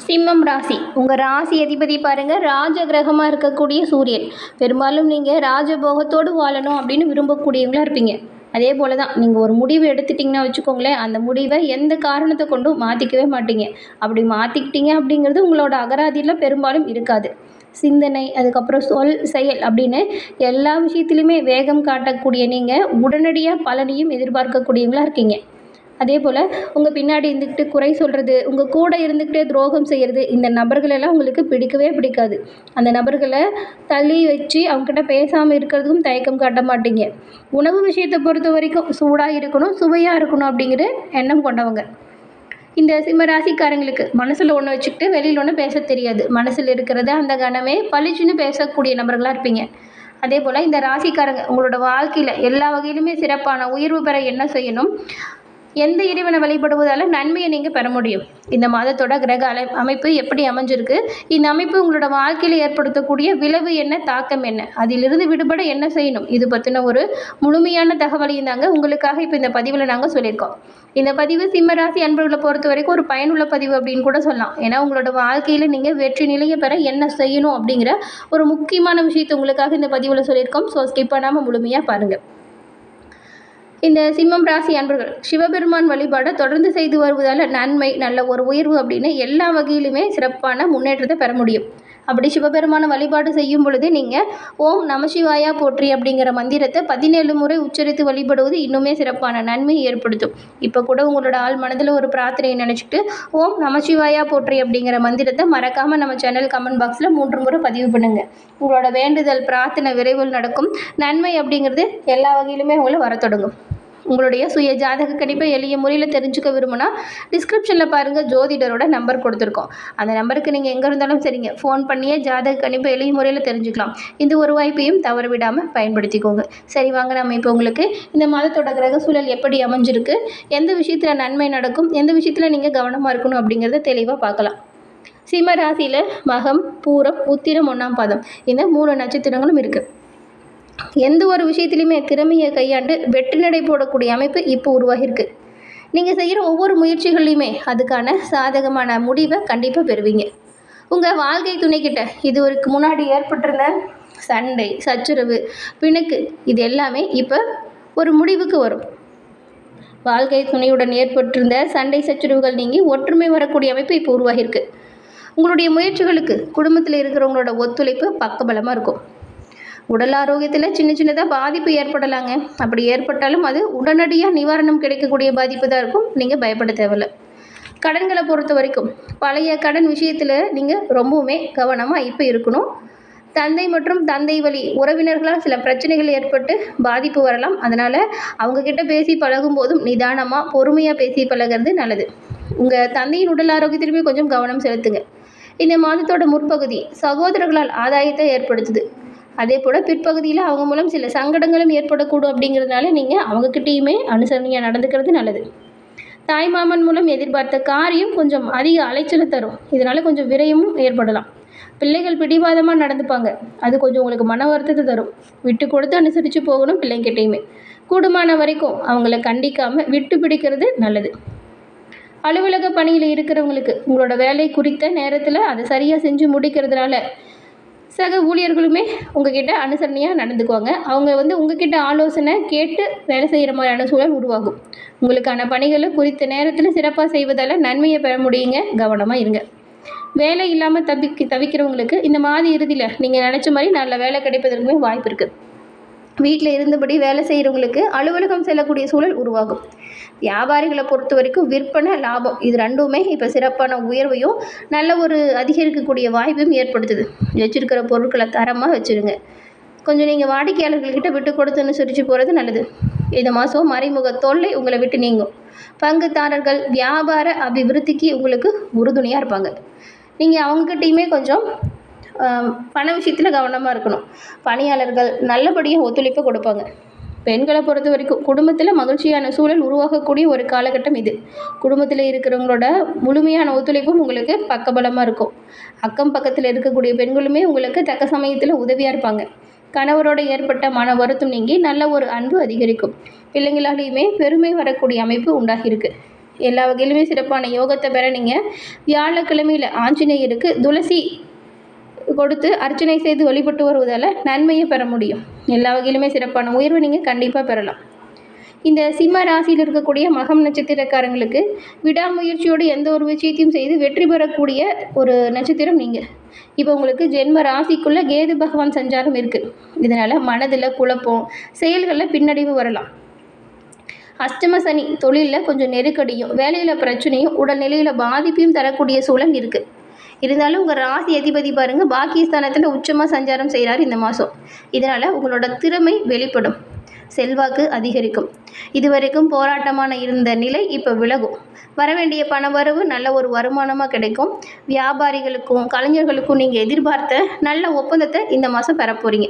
சிம்மம் ராசி. உங்கள் ராசி அதிபதி பாருங்கள், ராஜ கிரகமாக இருக்கக்கூடிய சூரியன். பெரும்பாலும் நீங்கள் ராஜபோகத்தோடு வாழணும் அப்படின்னு விரும்பக்கூடியவங்களா இருப்பீங்க. அதே போல் தான் நீங்கள் ஒரு முடிவு எடுத்துட்டிங்கன்னா வச்சுக்கோங்களேன், அந்த முடிவை எந்த காரணத்தை கொண்டும் மாற்றிக்கவே மாட்டீங்க. அப்படி மாற்றிக்கிட்டீங்க அப்படிங்கிறது உங்களோட அகராதியில் பெரும்பாலும் இருக்காது. சிந்தனை, அதுக்கப்புறம் சொல், செயல் அப்படின்னு எல்லா விஷயத்துலையுமே வேகம் காட்டக்கூடிய நீங்கள் உடனடியாக பலனையும் எதிர்பார்க்கக்கூடியவங்களா இருக்கீங்க. அதே போல் உங்கள் பின்னாடி இருந்துக்கிட்டு குறை சொல்கிறது, உங்கள் கூட இருந்துக்கிட்டே துரோகம் செய்கிறது, இந்த நபர்களெல்லாம் உங்களுக்கு பிடிக்கவே பிடிக்காது. அந்த நபர்களை தள்ளி வச்சு அவங்ககிட்ட பேசாமல் இருக்கிறதுக்கும் தயக்கம் காட்ட மாட்டீங்க. உணவு விஷயத்தை பொறுத்த வரைக்கும் சூடாக இருக்கணும், சுவையாக இருக்கணும் அப்படிங்கிற எண்ணம் கொண்டவங்க. இந்த சிம்ம ராசிக்காரங்களுக்கு மனசில் ஒன்று வச்சுக்கிட்டு வெளியில் ஒன்று பேச தெரியாது. மனசில் இருக்கிறத அந்த கணமே பளிச்சுன்னு பேசக்கூடிய நபர்களாக இருப்பீங்க. அதே போல் இந்த ராசிக்காரங்க உங்களோட வாழ்க்கையில் எல்லா வகையிலுமே சிறப்பான உயர்வு பெற என்ன செய்யணும், எந்த இறைவனை வழிபடுவதால் நன்மையை நீங்கள் பெற முடியும், இந்த மாதத்தோட கிரக அமைப்பு எப்படி அமைஞ்சிருக்கு, இந்த அமைப்பு உங்களோட வாழ்க்கையில் ஏற்படுத்தக்கூடிய விளைவு என்ன, தாக்கம் என்ன, அதிலிருந்து விடுபட என்ன செய்யணும், இது பற்றின ஒரு முழுமையான தகவலையும் தாங்க உங்களுக்காக இப்போ இந்த பதிவில் நாங்கள் சொல்லியிருக்கோம். இந்த பதிவு சிம்ம ராசி அன்பர்களை பொறுத்த வரைக்கும் ஒரு பயனுள்ள பதிவு அப்படின்னு கூட சொல்லலாம். ஏன்னா உங்களோட வாழ்க்கையில் நீங்கள் வெற்றி நிலையை பெற என்ன செய்யணும் அப்படிங்கிற ஒரு முக்கியமான விஷயத்தை உங்களுக்காக இந்த பதிவில் சொல்லியிருக்கோம். ஸோ ஸ்கிப் பண்ணாமல் முழுமையாக பாருங்கள். இந்த சிம்மம் ராசி அன்பர்கள் சிவபெருமான் வழிபாடை தொடர்ந்து செய்து வருவதால் நன்மை, நல்ல ஒரு உயர்வு அப்படின்னு எல்லா வகையிலுமே சிறப்பான முன்னேற்றத்தை பெற முடியும். அப்படி சிவபெருமான வழிபாடு செய்யும் பொழுது நீங்கள் ஓம் நமசிவாயா போற்றி அப்படிங்கிற மந்திரத்தை 17 முறை உச்சரித்து வழிபடுவது இன்னுமே சிறப்பான நன்மையை ஏற்படுத்தும். இப்போ கூட உங்களோட ஆள் மனதில் ஒரு பிரார்த்தனையை நினச்சிட்டு ஓம் நமசிவாயா போற்றி அப்படிங்கிற மந்திரத்தை மறக்காமல் நம்ம சேனல் கமெண்ட் பாக்ஸில் 3 முறை பதிவு பண்ணுங்கள். உங்களோட வேண்டுதல் பிரார்த்தனை விரைவில் நடக்கும். நன்மை அப்படிங்கிறது எல்லா வகையிலுமே உங்களை வர தொடங்கும். உங்களுடைய சுய ஜாதக கணிப்பை எளிய முறையில் தெரிஞ்சுக்க விரும்பினா டிஸ்கிரிப்ஷனில் பாருங்கள், ஜோதிடரோட நம்பர் கொடுத்துருக்கோம். அந்த நம்பருக்கு நீங்கள் எங்கே இருந்தாலும் சரிங்க ஃபோன் பண்ணியே ஜாதக கணிப்பை எளிய முறையில் தெரிஞ்சுக்கலாம். இந்த ஒரு வாய்ப்பையும் தவற விடாமல் பயன்படுத்திக்கோங்க. சரி வாங்க, நம்ம இப்போ உங்களுக்கு இந்த மாதத்தோட கிரக சூழல் எப்படி அமைஞ்சிருக்கு, எந்த விஷயத்தில் நன்மை நடக்கும், எந்த விஷயத்தில் நீங்கள் கவனமாக இருக்கணும் அப்படிங்கிறத தெளிவாக பார்க்கலாம். சிம்ம ராசியில் மகம், பூரம், உத்திரம், 1ஆம் பாதம் இந்த 3 நட்சத்திரங்களும் இருக்குது. எந்த ஒரு விஷயத்துலையுமே திறமையை கையாண்டு வெற்றி நடை போடக்கூடிய அமைப்பு இப்போ உருவாகியிருக்கு. நீங்கள் செய்கிற ஒவ்வொரு முயற்சிகள்லையுமே அதுக்கான சாதகமான முடிவை கண்டிப்பாக பெறுவீங்க. உங்கள் வாழ்க்கை துணைக்கிட்ட இதுவரைக்கு முன்னாடி ஏற்பட்டிருந்த சண்டை, சச்சரவு, பிணக்கு இது எல்லாமே இப்போ ஒரு முடிவுக்கு வரும். வாழ்க்கை துணையுடன் ஏற்பட்டிருந்த சண்டை சச்சரவுகள் நீங்கி ஒற்றுமை வரக்கூடிய அமைப்பு இப்போ உருவாகியிருக்கு. உங்களுடைய முயற்சிகளுக்கு குடும்பத்தில் இருக்கிறவங்களோட ஒத்துழைப்பு பக்கபலமாக இருக்கும். உடல் ஆரோக்கியத்தில் சின்ன சின்னதாக பாதிப்பு ஏற்படலாங்க. அப்படி ஏற்பட்டாலும் அது உடனடியாக நிவாரணம் கிடைக்கக்கூடிய பாதிப்பு தான் இருக்கும். நீங்கள் பயப்பட தேவையில்லை. கடன்களை பொறுத்த வரைக்கும் பழைய கடன் விஷயத்தில் நீங்கள் ரொம்பவுமே கவனமாக இப்போ இருக்கணும். தந்தை மற்றும் தந்தை வழி உறவினர்களால் சில பிரச்சனைகள் ஏற்பட்டு பாதிப்பு வரலாம். அதனால் அவங்கக்கிட்ட பேசி பழகும் போதும் நிதானமாக பொறுமையாக பேசி பழகிறது நல்லது. உங்கள் தந்தையின் உடல் ஆரோக்கியத்திலுமே கொஞ்சம் கவனம் செலுத்துங்க. இந்த மாதத்தோட முற்பகுதி சகோதரர்களால் ஆதாயத்தை ஏற்படுத்துது. அதே போல் பிற்பகுதியில் அவங்க மூலம் சில சங்கடங்களும் ஏற்படக்கூடும். அப்படிங்கிறதுனால நீங்கள் அவங்கக்கிட்டேயுமே அனுசரணையாக நடந்துக்கிறது நல்லது. தாய்மாமன் மூலம் எதிர்பார்த்த காரியம் கொஞ்சம் அதிக அலைச்சலை தரும். இதனால் கொஞ்சம் விரயமும் ஏற்படலாம். பிள்ளைகள் பிடிவாதமாக நடந்துப்பாங்க. அது கொஞ்சம் உங்களுக்கு மன வருத்தத்தை தரும். விட்டு கொடுத்து அனுசரித்து போகணும். பிள்ளைங்கிட்டையுமே கூடுமான வரைக்கும் அவங்கள கண்டிக்காமல் விட்டு பிடிக்கிறது நல்லது. அலுவலக பணியில் இருக்கிறவங்களுக்கு உங்களோட வேலை குறித்த நேரத்தில் அதை சரியாக செஞ்சு முடிக்கிறதுனால சக ஊழியர்களுமே உங்ககிட்ட அனுசரணையாக நடந்துக்குவாங்க. அவங்க உங்ககிட்ட ஆலோசனை கேட்டு வேலை செய்கிற மாதிரியான சூழல் உருவாகும். உங்களுக்கான பணிகளை குறித்த நேரத்தில் சிறப்பாக செய்வதால் நன்மையை பெற முடியுங்க. கவனமாக இருங்க. வேலை இல்லாமல் தவிக்கிறவங்களுக்கு இந்த மாத இறுதியில் நீங்கள் நினச்ச மாதிரி நல்ல வேலை கிடைப்பதற்குமே வாய்ப்பு இருக்குது. வீட்டில் இருந்தபடி வேலை செய்கிறவங்களுக்கு அலுவலகம் செல்லக்கூடிய சூழல் உருவாகும். வியாபாரிகளை பொறுத்த வரைக்கும் விற்பனை, லாபம் இது ரெண்டுமே இப்போ சிறப்பான உயர்வையும் நல்ல ஒரு அதிகரிக்கக்கூடிய வாய்ப்பையும் ஏற்படுத்துது. வச்சுருக்கிற பொருட்களை தரமாக வச்சுருங்க. கொஞ்சம் நீங்கள் வாடிக்கையாளர்கள்கிட்ட விட்டு கொடுத்து அனுசரித்து போகிறது நல்லது. இந்த மாதம் மறைமுக தொல்லை உங்களை விட்டு நீங்கும். பங்குதாரர்கள் வியாபார அபிவிருத்திக்கு உங்களுக்கு உறுதுணையாக இருப்பாங்க. நீங்கள் அவங்ககிட்டையுமே கொஞ்சம் பண விஷயத்தில் கவனமாக இருக்கணும். பணியாளர்கள் நல்லபடியாக ஒத்துழைப்பு கொடுப்பாங்க. பெண்களை பொறுத்த வரைக்கும் குடும்பத்தில் மகிழ்ச்சியான சூழல் உருவாகக்கூடிய ஒரு காலகட்டம் இது. குடும்பத்தில் இருக்கிறவங்களோட முழுமையான ஒத்துழைப்பும் உங்களுக்கு பக்கபலமாக இருக்கும். அக்கம் பக்கத்தில் இருக்கக்கூடிய பெண்களுமே உங்களுக்கு தக்க சமயத்தில் உதவியாக இருப்பாங்க. கணவரோடு ஏற்பட்ட மன வருத்தம் நீங்கி நல்ல ஒரு அன்பு அதிகரிக்கும். பிள்ளைங்களாலேயுமே பெருமை வரக்கூடிய அமைப்பு உண்டாகியிருக்கு. எல்லா வகையிலுமே சிறப்பான யோகத்தை பெற நீங்கள் வியாழக்கிழமையில் ஆஞ்சநேயருக்கு துளசி கொடுத்து அர்ச்சனை செய்து வழிபட்டு வருவதால் நன்மையை பெற முடியும். எல்லா வகையிலுமே சிறப்பான உயர்வை நீங்கள் கண்டிப்பாக பெறலாம். இந்த சிம்ம ராசியில் இருக்கக்கூடிய மகம் நட்சத்திரக்காரங்களுக்கு விடாமுயற்சியோடு எந்த ஒரு விஷயத்தையும் செய்து வெற்றி பெறக்கூடிய ஒரு நட்சத்திரம் நீங்கள். இப்போ உங்களுக்கு ஜென்ம ராசிக்குள்ளே கேது பகவான் சஞ்சாரம் இருக்குது. இதனால் மனதில் குழப்பம், செயல்களில் பின்னடைவு வரலாம். அஷ்டம சனி தொழிலில் கொஞ்சம் நெருக்கடியும், வேலையில் பிரச்சனையும், உடல்நிலையில் பாதிப்பையும் தரக்கூடிய சூழல் இருக்குது. இருந்தாலும் உங்கள் ராசி அதிபதி பாருங்கள் பாக்கியஸ்தானத்தில் உச்சமாக சஞ்சாரம் செய்கிறார் இந்த மாதம். இதனால் உங்களோட திறமை வெளிப்படும், செல்வாக்கு அதிகரிக்கும். இதுவரைக்கும் போராட்டமான இருந்த நிலை இப்போ விலகும். வரவேண்டிய பண வரவு நல்ல ஒரு வருமானமாக கிடைக்கும். வியாபாரிகளுக்கும் கலைஞர்களுக்கும் நீங்கள் எதிர்பார்த்த நல்ல ஒப்பந்தத்தை இந்த மாதம் பெற போகிறீங்க.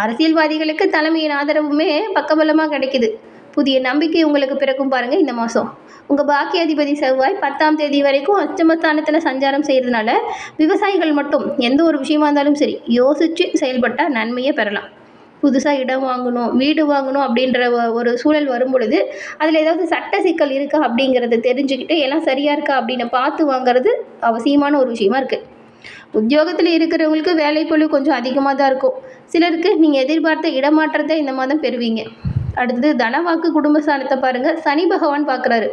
அரசியல்வாதிகளுக்கு தலைமையின் ஆதரவுமே பக்கபலமாக கிடைக்குது. புதிய நம்பிக்கை உங்களுக்கு பிறக்கும் பாருங்கள் இந்த மாதம். உங்கள் பாக்கியாதிபதி செவ்வாய் 10ஆம் தேதி வரைக்கும் அஷ்டமஸ்தானத்தில் சஞ்சாரம் செய்கிறதுனால விவசாயிகள் மட்டும் எந்த ஒரு விஷயமா இருந்தாலும் சரி யோசித்து செயல்பட்டால் நன்மையை பெறலாம். புதுசாக இடம் வாங்கணும், வீடு வாங்கணும் அப்படின்ற ஒரு சூழல் வரும் பொழுது அதில் ஏதாவது சட்ட சிக்கல் இருக்கா அப்படிங்கிறத தெரிஞ்சுக்கிட்டு எல்லாம் சரியாக இருக்கா அப்படின்னு பார்த்து வாங்கிறது அவசியமான ஒரு விஷயமா இருக்குது. உத்தியோகத்தில் இருக்கிறவங்களுக்கு வேலைப்பளு கொஞ்சம் அதிகமாக தான் இருக்கும். சிலருக்கு நீங்கள் எதிர்பார்த்த இடமாற்றத்தை இந்த மாதம் பெறுவீங்க. அடுத்தது தனவாக்கு குடும்பஸ்தானத்தை பாருங்கள், சனி பகவான் பார்க்குறாரு.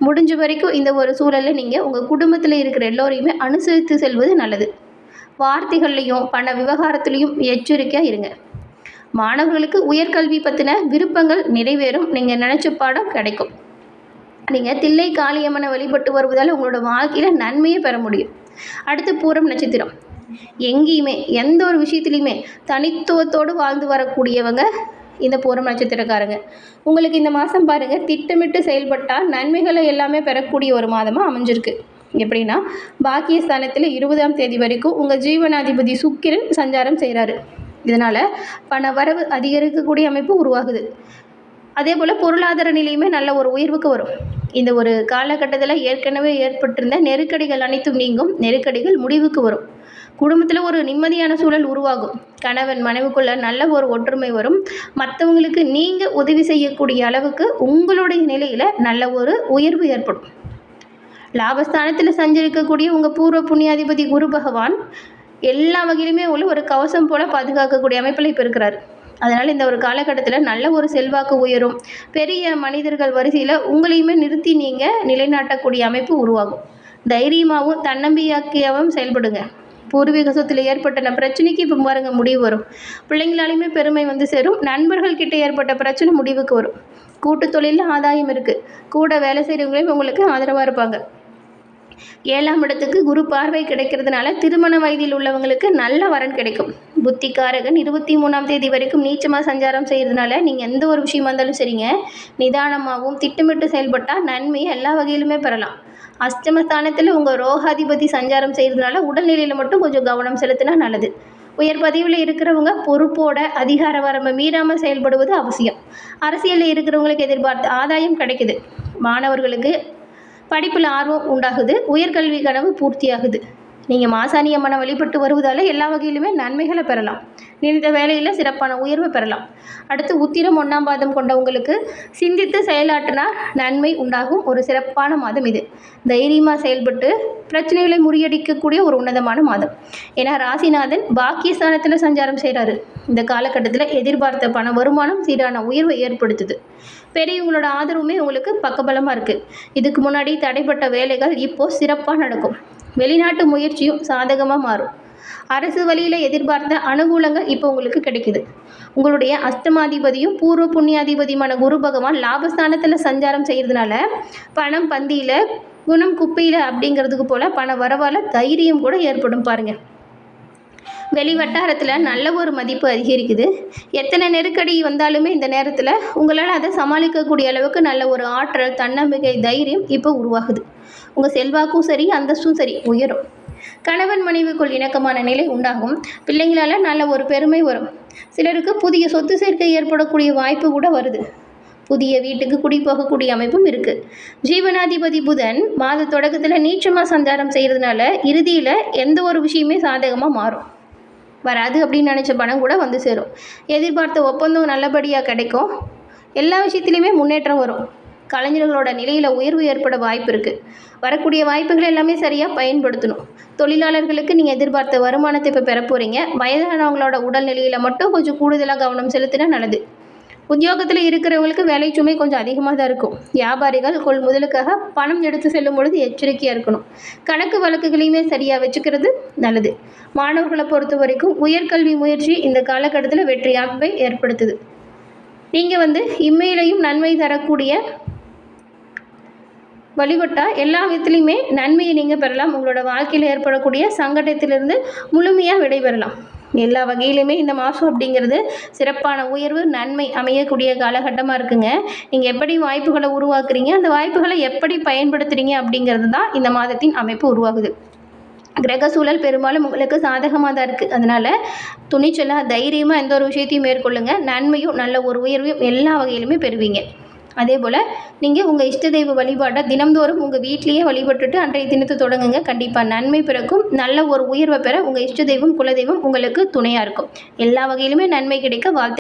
முடிஞ்ச வரைக்கும் இந்த ஒரு சூழலில் நீங்கள் உங்கள் குடும்பத்தில் இருக்கிற எல்லோரையுமே அனுசரித்து செல்வது நல்லது. வார்த்தைகள்லையும் பண விவகாரத்துலேயும் எச்சரிக்கையாக இருங்க. மாணவர்களுக்கு உயர்கல்வி பற்றின விருப்பங்கள் நிறைவேறும். நீங்கள் நினச்ச பாடம் கிடைக்கும். நீங்கள் தில்லை காளியம்மனை வழிபட்டு வருவதால் உங்களோட வாழ்க்கையில் நன்மையை பெற முடியும். அடுத்து பூரம் நட்சத்திரம். எங்கேயுமே எந்த ஒரு விஷயத்துலையுமே தனித்துவத்தோடு வாழ்ந்து வரக்கூடியவங்க இந்த பூரம் நட்சத்திரக்காரங்க. உங்களுக்கு இந்த மாதம் பாருங்கள் திட்டமிட்டு செயல்பட்டால் நன்மைகளை எல்லாமே பெறக்கூடிய ஒரு மாதமாக அமைஞ்சிருக்கு. எப்படின்னா பாக்கியஸ்தானத்தில் 20ஆம் தேதி வரைக்கும் உங்கள் ஜீவனாதிபதி சுக்கிரன் சஞ்சாரம் செய்கிறாரு. இதனால் பண வரவு அதிகரிக்கக்கூடிய அமைப்பு உருவாகுது. அதே போல் பொருளாதார நிலையுமே நல்ல ஒரு உயர்வுக்கு வரும். இந்த ஒரு காலகட்டத்தில் ஏற்கனவே ஏற்பட்டிருந்த நெருக்கடிகள் அனைத்தும் நீங்கும். நெருக்கடிகள் முடிவுக்கு வரும். குடும்பத்தில் ஒரு நிம்மதியான சூழல் உருவாகும். கணவன் மனைவிக்குள்ள நல்ல ஒரு ஒற்றுமை வரும். மற்றவங்களுக்கு நீங்கள் உதவி செய்யக்கூடிய அளவுக்கு உங்களுடைய நிலையில் நல்ல ஒரு உயர்வு ஏற்படும். லாபஸ்தானத்தில் சஞ்சரிக்கக்கூடிய உங்கள் பூர்வ புண்ணியாதிபதி குரு பகவான் எல்லா வகையிலுமே உள்ள ஒரு கவசம் போல் பாதுகாக்கக்கூடிய அமைப்பில் இப்போ இருக்கிறார். அதனால் இந்த ஒரு காலகட்டத்தில் நல்ல ஒரு செல்வாக்கு உயரும். பெரிய மனிதர்கள் வரிசையில் உங்களையுமே நிறுத்தி நீங்கள் நிலைநாட்டக்கூடிய அமைப்பு உருவாகும். தைரியமாகவும் தன்னம்பிக்கையாகவும் செயல்படுங்க. பூர்வீக சொத்தில் ஏற்பட்ட பிரச்சனைக்கு இப்போ பாருங்க முடிவு வரும். பிள்ளைங்களாலையுமே பெருமை வந்து சேரும். நண்பர்கள் கிட்ட ஏற்பட்ட பிரச்சனை முடிவுக்கு வரும். கூட்டு தொழிலில் ஆதாயம் இருக்குது. கூட வேலை செய்கிறவங்களையும் உங்களுக்கு ஆதரவாக இருப்பாங்க. 7ஆம் இடத்துக்கு குரு பார்வை கிடைக்கிறதுனால திருமண வயதில் உள்ளவங்களுக்கு நல்ல வரன் கிடைக்கும். புத்திகாரகன் 23ஆம் தேதி வரைக்கும் நீச்சமாக சஞ்சாரம் செய்கிறதுனால நீங்கள் எந்த ஒரு விஷயமா இருந்தாலும் சரிங்க நிதானமாகவும் திட்டமிட்டு செயல்பட்டால் நன்மையை எல்லா வகையிலுமே பெறலாம். அஷ்டமஸ்தானத்தில் உங்கள் ரோகாதிபதி சஞ்சாரம் செய்கிறதுனால உடல்நிலையில் மட்டும் கொஞ்சம் கவனம் செலுத்தினா நல்லது. உயர் பதவியில் இருக்கிறவங்க பொறுப்போட அதிகார வரம்பை மீறாமல் செயல்படுவது அவசியம். அரசியலில் இருக்கிறவங்களுக்கு எதிர்பார்த்த ஆதாயம் கிடைக்குது. மாணவர்களுக்கு படிப்பில் ஆர்வம் உண்டாகுது. உயர்கல்வி கனவு பூர்த்தியாகுது. நீங்கள் மாசாணி அம்மனை வழிபட்டு வருவதால் எல்லா வகையிலுமே நன்மைகளை பெறலாம். நினைத்த வேலையில் சிறப்பான உயர்வை பெறலாம். அடுத்து உத்திரம் 1ஆம் பாதம் கொண்டவங்களுக்கு சிந்தித்து செயலாற்றினா நன்மை உண்டாகும் ஒரு சிறப்பான மாதம் இது. தைரியமாக செயல்பட்டு பிரச்சனைகளை முறியடிக்கக்கூடிய ஒரு உன்னதமான மாதம். ஏன்னா ராசிநாதன் பாக்கியஸ்தானத்தில் சஞ்சாரம் செய்கிறாரு. இந்த காலகட்டத்தில் எதிர்பார்த்த பண வருமானம் சீரான உயர்வை ஏற்படுத்துது. பெரியவங்களோட ஆதரவுமே உங்களுக்கு பக்கபலமாக இருக்குது. இதுக்கு முன்னாடி தடைப்பட்ட வேலைகள் இப்போது சிறப்பாக நடக்கும். வெளிநாட்டு முயற்சியும் சாதகமாக மாறும். அரசு வழியில் எதிர்பார்த்த அனுகூலங்கள் இப்போ உங்களுக்கு கிடைக்குது. உங்களுடைய அஷ்டமாதிபதியும் பூர்வ புண்ணியாதிபதியுமான குரு பகவான் லாபஸ்தானத்தில் சஞ்சாரம் செய்கிறதுனால பணம் பந்தியில் குணம் குப்பையில் அப்படிங்கிறதுக்கு போல் பண வரவால் தைரியம் கூட ஏற்படும் பாருங்கள். வெளி வட்டாரத்தில் நல்ல ஒரு மதிப்பு அதிகரிக்குது. எத்தனை நெருக்கடி வந்தாலுமே இந்த நேரத்தில் உங்களால் அதை சமாளிக்கக்கூடிய அளவுக்கு நல்ல ஒரு ஆற்றல், தன்னம்பிக்கை, தைரியம் இப்போ உருவாகுது. உங்கள் செல்வாக்கும் சரி அந்தஸ்தும் சரி உயரும். கணவன் மனைவிக்குள் இணக்கமான நிலை உண்டாகும். பிள்ளைங்களால் நல்ல ஒரு பெருமை வரும். சிலருக்கு புதிய சொத்து சேர்க்கை ஏற்படக்கூடிய வாய்ப்பு கூட வருது. புதிய வீட்டுக்கு குடி போகக்கூடிய அமைப்பும் இருக்குது. ஜீவனாதிபதி புதன் மாத தொடக்கத்தில் நீச்சமாக சஞ்சாரம் செய்கிறதுனால இறுதியில் எந்த ஒரு விஷயமே சாதகமாக மாறும். வராது அப்படின்னு நினச்ச பணம் கூட வந்து சேரும். எதிர்பார்த்த ஒப்பந்தம் நல்லபடியாக கிடைக்கும். எல்லா விஷயத்துலையுமே முன்னேற்றம் வரும். கலைஞர்களோட நிலையில் உயர்வு ஏற்பட வாய்ப்பு இருக்குது. வரக்கூடிய வாய்ப்புகள் எல்லாமே சரியாக பயன்படுத்தணும். தொழிலாளர்களுக்கு நீங்கள் எதிர்பார்த்த வருமானத்தை இப்போ பெற போகிறீங்க. வயதானவங்களோட உடல்நிலையில் மட்டும் கொஞ்சம் கூடுதலாக கவனம் செலுத்தினா நல்லது. உத்தியோகத்தில் இருக்கிறவங்களுக்கு வேலை சுமை கொஞ்சம் அதிகமாக தான் இருக்கும். வியாபாரிகள் கொள்முதலுக்காக பணம் எடுத்து செல்லும் பொழுது எச்சரிக்கையாக இருக்கணும். கணக்கு வழக்குகளையுமே சரியாக வச்சுக்கிறது நல்லது. மாணவர்களை பொறுத்த வரைக்கும் உயர்கல்வி முயற்சி இந்த காலகட்டத்தில் வெற்றியாகவே ஏற்படுத்துது. நீங்கள் இம்மையிலையும் நன்மை தரக்கூடிய வழிபட்டால் எல்லா விதத்துலையுமே நன்மையை நீங்கள் பெறலாம். உங்களோட வாழ்க்கையில் ஏற்படக்கூடிய சங்கடத்திலிருந்து முழுமையாக விடைபெறலாம். எல்லா வகையிலுமே இந்த மாதம் அப்படிங்கிறது சிறப்பான உயர்வு நன்மை அமையக்கூடிய காலகட்டமாக இருக்குங்க. நீங்கள் எப்படி வாய்ப்புகளை உருவாக்குறீங்க, அந்த வாய்ப்புகளை எப்படி பயன்படுத்துகிறீங்க அப்படிங்கிறது தான் இந்த மாதத்தின் அமைப்பு உருவாகுது. கிரக சூழல் பெரும்பாலும் உங்களுக்கு சாதகமாக தான் இருக்குது. அதனால் துணிச்சலாக தைரியமாக எந்த ஒரு விஷயத்தையும் மேற்கொள்ளுங்க. நன்மையும் நல்ல ஒரு உயர்வையும் எல்லா வகையிலுமே பெறுவீங்க. அதே போல் நீங்கள் உங்கள் இஷ்ட தெய்வ வழிபாட்டை தினம்தோறும் உங்கள் வீட்லேயே வழிபட்டுட்டு அன்றைய தினத்தை தொடங்குங்க. கண்டிப்பாக நன்மை பிறக்கும். நல்ல ஒரு உயர்வை பெற உங்கள் இஷ்ட தெய்வம் குலதெய்வம் உங்களுக்கு துணையாக இருக்கும். எல்லா வகையிலுமே நன்மை கிடைக்க வாழ்த்து.